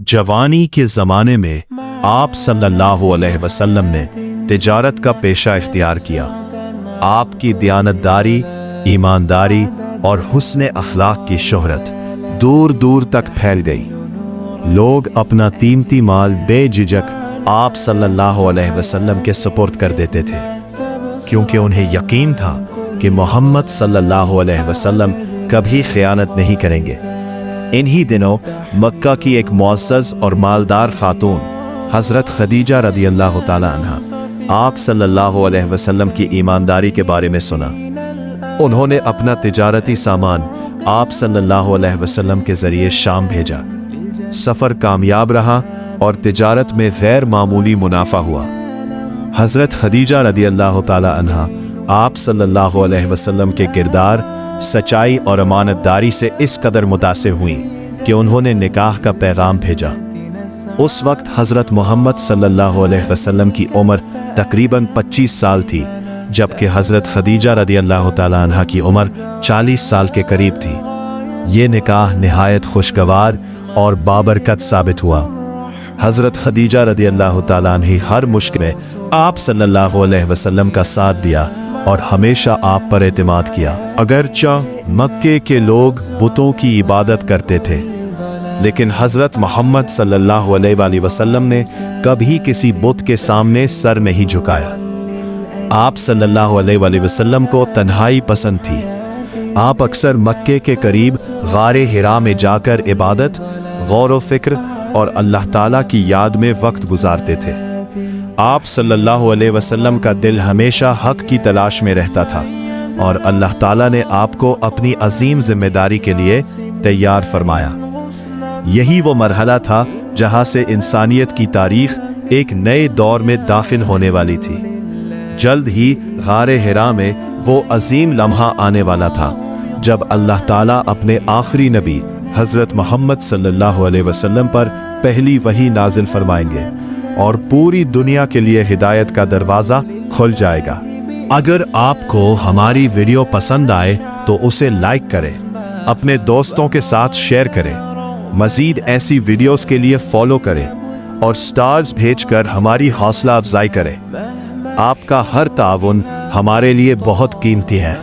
जवानी के ज़माने में आप सल्लल्लाहु अलैहि वसल्लम ने तिजारत का पेशा इख्तियार किया। आपकी दयानतदारी, ईमानदारी और हुस्न अखलाक की शोहरत दूर दूर तक फैल गई। लोग अपना कीमती माल बेझिझक आप सल्लल्लाहु अलैहि वसल्लम के सुपुर्द कर देते थे, क्योंकि उन्हें यकीन था कि मोहम्मद सल्लल्लाहु अलैहि वसल्लम कभी खयानत नहीं करेंगे। इन्हीं दिनों मक्का की एक मुअज़्ज़ज़ और मालदार खातून हज़रत खदीजा रदियल्लाहु ताला अन्हा आप सल्लल्लाहु अलैहि वसल्लम की ईमानदारी के बारे में सुना। उन्होंने अपना तिजारती सामान आप सल्लल्लाहु अलैहि वसल्लम के ज़रिए शाम भेजा। सफ़र कामयाब रहा और तिजारत में गैर मामूली मुनाफा हुआ। हज़रत खदीजा रदियल्लाहु ताला अन्हा आप सल्लल्लाहु अलैहि वसल्लम के किरदार, सच्चाई और अमानतदारी से इस कदर मुतासिर हुई कि उन्होंने निकाह का पैगाम भेजा। उस वक्त हज़रत मोहम्मद सल्लल्लाहु अलैहि वसल्लम की उम्र तकरीबन 25 साल थी, जबकि हज़रत खदीजा रदियल्लाहु ताला अन्हा की उम्र 40 साल के करीब थी। ये निकाह निहायत खुशगवार और बाबरकत साबित हुआ। हज़रत खदीजा रदियल्लाहु ताला अन्हा हर मुश्किल में आप सल्लल्लाहु अलैहि वसल्लम का साथ दिया और हमेशा आप पर एतमाद किया। अगरचा मक्के के लोग बुतों की इबादत करते थे, लेकिन हज़रत मोहम्मद सल्लल्लाहु अलैहि वसल्लम ने कभी किसी बुत के सामने सर नहीं झुकाया। आप सल्लल्लाहु अलैहि वसल्लम को तन्हाई पसंद थी। आप अक्सर मक्के के करीब गारे हिरा में जाकर इबादत, गौर व फिक्र और अल्लाह ताला की याद में वक्त गुजारते थे। आप सल्लल्लाहु अलैहि वसल्लम का दिल हमेशा हक की तलाश में रहता था और अल्लाह ताला ने आपको अपनी अजीम जिम्मेदारी के लिए तैयार फरमाया। यही वो मरहला था जहां से इंसानियत की तारीख एक नए दौर में दाखिल होने वाली थी। जल्द ही गारे हिरा में वो अजीम लम्हा आने वाला था जब अल्लाह ताला अपने आखिरी नबी हज़रत मोहम्मद सल्लल्लाहु अलैहि वसल्लम पर पहली वही नाजिल फरमाएंगे और पूरी दुनिया के लिए हिदायत का दरवाज़ा खुल जाएगा। अगर आपको हमारी वीडियो पसंद आए तो उसे लाइक करें, अपने दोस्तों के साथ शेयर करें। मज़ीद ऐसी वीडियोस के लिए फॉलो करें और स्टार्स भेजकर हमारी हौसला अफजाई करें। आपका हर ताउन हमारे लिए बहुत कीमती है।